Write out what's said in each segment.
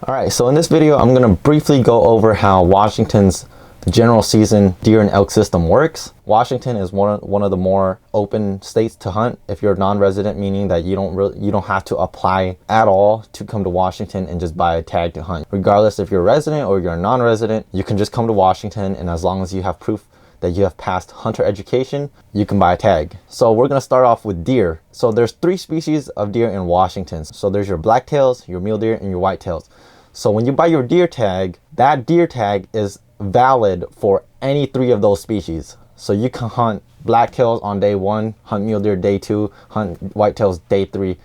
All right, so in this video, I'm gonna briefly go over how Washington's general season deer and elk system works. Washington is one of the more open states to hunt if you're non-resident, meaning that you don't have to apply at all to come to Washington and just buy a tag to hunt. Regardless if you're a resident or you're a non-resident, you can just come to Washington, and as long as you have proof that you have passed hunter education, you can buy a tag. So we're gonna start off with deer. So there's 3 species of deer in Washington. So there's your blacktails, your mule deer, and your whitetails. So when you buy your deer tag, that deer tag is valid for any 3 of those species. So you can hunt blacktails on day 1, hunt mule deer day 2, hunt whitetails day 3.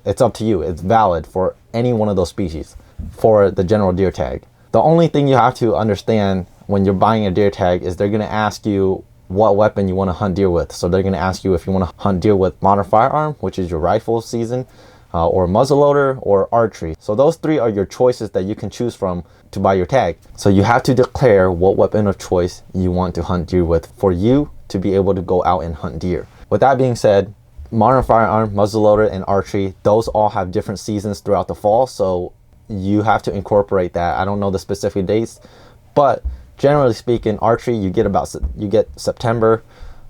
It's up to you. It's valid for any one of those species for the general deer tag. The only thing you have to understand when you're buying a deer tag is they're gonna ask you what weapon you wanna hunt deer with. So they're gonna ask you if you wanna hunt deer with modern firearm, which is your rifle season, or muzzleloader, or archery. So those 3 are your choices that you can choose from to buy your tag. So you have to declare what weapon of choice you want to hunt deer with for you to be able to go out and hunt deer. With that being said, modern firearm, muzzleloader, and archery, those all have different seasons throughout the fall. So you have to incorporate that. I don't know the specific dates, but generally speaking, archery, you get September.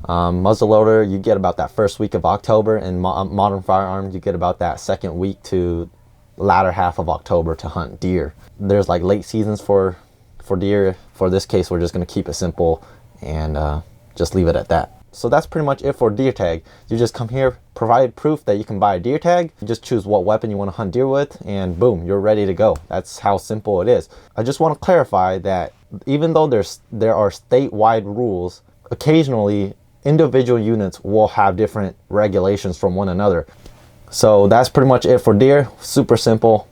Muzzleloader, you get about that first week of October, and modern firearm, you get about that second week to latter half of October to hunt deer. There's like late seasons for deer. For this case, we're just gonna keep it simple and just leave it at that. So that's pretty much it for deer tag. You just come here, provide proof that you can buy a deer tag. You just choose what weapon you want to hunt deer with, and boom, you're ready to go. That's how simple it is. I just want to clarify that even though there are statewide rules, occasionally individual units will have different regulations from one another. So that's pretty much it for deer. Super simple.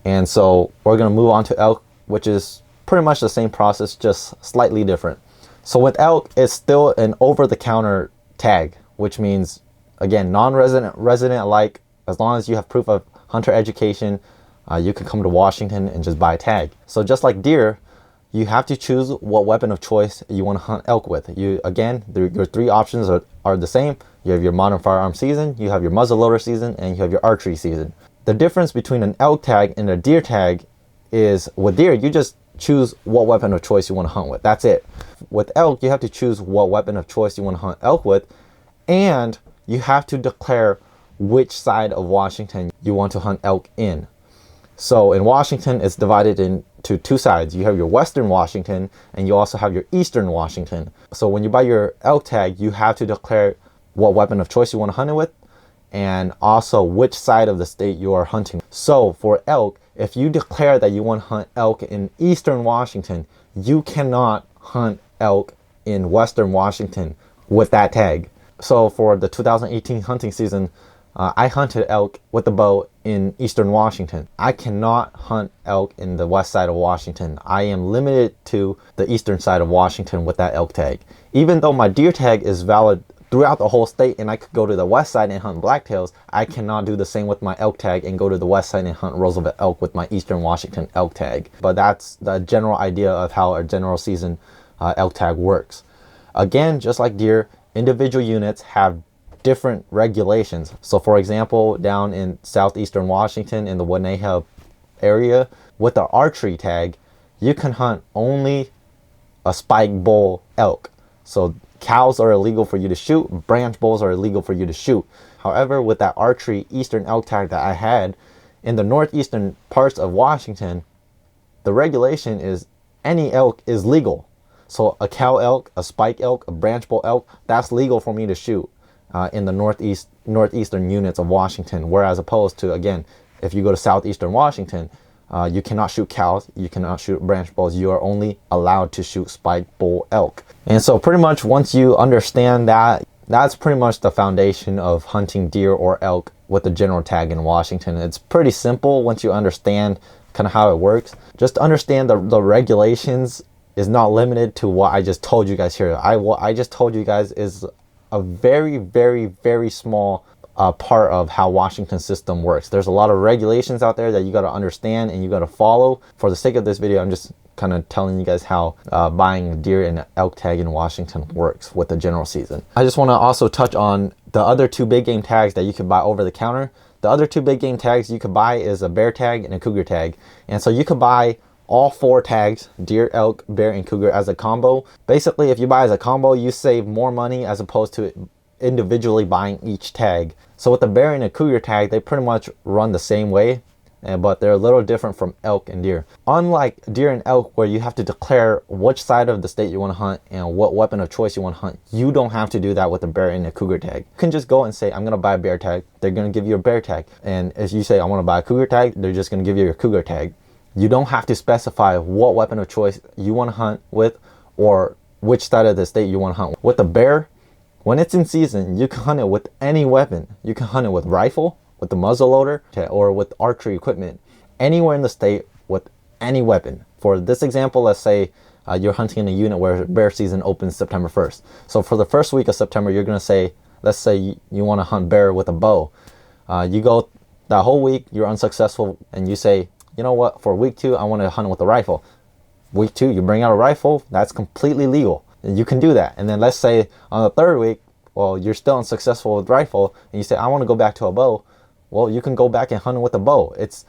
And so we're gonna move on to elk, which is pretty much the same process, just slightly different. So with elk, it's still an over-the-counter tag, which means, again, non-resident, resident alike, as long as you have proof of hunter education, you can come to Washington and just buy a tag. So just like deer, you have to choose what weapon of choice you want to hunt elk with. Your 3 options are the same. You have your modern firearm season, you have your muzzleloader season, and you have your archery season. The difference between an elk tag and a deer tag is with deer, you just choose what weapon of choice you want to hunt with. That's it. With elk, you have to choose what weapon of choice you want to hunt elk with, and you have to declare which side of Washington you want to hunt elk in. So in Washington, it's divided into 2 sides. You have your Western Washington, and you also have your Eastern Washington. So when you buy your elk tag, you have to declare what weapon of choice you want to hunt it with, and also which side of the state you are hunting. So for elk, if you declare that you want to hunt elk in Eastern Washington, you cannot hunt elk in Western Washington with that tag. So for the 2018 hunting season, I hunted elk with the bow in Eastern Washington. I cannot hunt elk in the west side of Washington. I am limited to the eastern side of Washington with that elk tag. Even though my deer tag is valid throughout the whole state and I could go to the west side and hunt blacktails, I cannot do the same with my elk tag and go to the west side and hunt Roosevelt elk with my Eastern Washington elk tag. But that's the general idea of how a general season elk tag works. Again, just like deer, individual units have different regulations. So for example, down in southeastern Washington in the Wenatchee area, with the archery tag, you can hunt only a spike bull elk. So cows are illegal for you to shoot, branch bulls are illegal for you to shoot. However, with that archery eastern elk tag that I had, in the northeastern parts of Washington, the regulation is any elk is legal. So a cow elk, a spike elk, a branch bull elk, that's legal for me to shoot in the northeastern units of Washington. Whereas opposed to, again, if you go to southeastern Washington, you cannot shoot cows, you cannot shoot branch bulls, you are only allowed to shoot spike bull elk. And so pretty much once you understand that, that's pretty much the foundation of hunting deer or elk with the general tag in Washington. It's pretty simple once you understand kind of how it works. Just understand the regulations is not limited to what I just told you guys here. What I just told you guys is a very, very, very small part of how Washington's system works. There's a lot of regulations out there that you got to understand and you got to follow. For the sake of this video, I'm just kind of telling you guys how buying a deer and elk tag in Washington works with the general season. I just want to also touch on the other 2 big game tags that you can buy over the counter. The other two big game tags you could buy is a bear tag and a cougar tag. And so you could buy all 4 tags, deer, elk, bear, and cougar, as a combo. Basically, if you buy as a combo, you save more money as opposed to individually buying each tag. So with the bear and a cougar tag, they pretty much run the same way, but they're a little different from elk and deer. Unlike deer and elk, where you have to declare which side of the state you want to hunt and what weapon of choice you want to hunt, you don't have to do that with a bear and a cougar tag. You can just go and say, I'm going to buy a bear tag. They're going to give you a bear tag. And if you say, I want to buy a cougar tag, they're just going to give you a cougar tag. You don't have to specify what weapon of choice you want to hunt with or which side of the state you want to hunt. With a bear, when it's in season, you can hunt it with any weapon. You can hunt it with rifle, with the muzzle loader, or with archery equipment, anywhere in the state with any weapon. For this example, let's say you're hunting in a unit where bear season opens September 1st. So for the first week of September, you're going to say, let's say you want to hunt bear with a bow. You go that whole week, you're unsuccessful, and you say, you know what, for week 2, I want to hunt with a rifle. Week 2, you bring out a rifle, that's completely legal. You can do that. And then let's say on the 3rd week, well, you're still unsuccessful with rifle, and you say, I want to go back to a bow. Well, you can go back and hunt with a bow. It's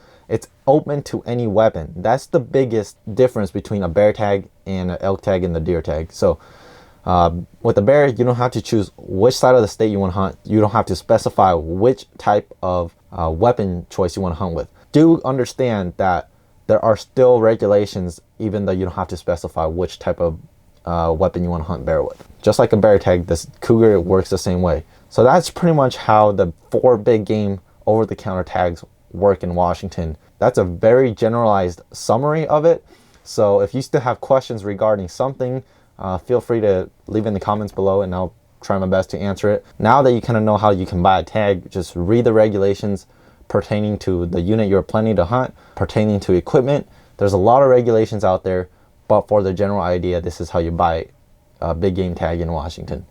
open to any weapon. That's the biggest difference between a bear tag and an elk tag and the deer tag. So with the bear, you don't have to choose which side of the state you want to hunt. You don't have to specify which type of weapon choice you want to hunt with. Do understand that there are still regulations, even though you don't have to specify which type of weapon you want to hunt bear with. Just like a bear tag, this cougar works the same way. So that's pretty much how the 4 big game over-the-counter tags work in Washington. That's a very generalized summary of it. So if you still have questions regarding something, feel free to leave in the comments below and I'll try my best to answer it. Now that you kind of know how you can buy a tag, just read the regulations pertaining to the unit you're planning to hunt, pertaining to equipment. There's a lot of regulations out there, but for the general idea, this is how you buy a big game tag in Washington.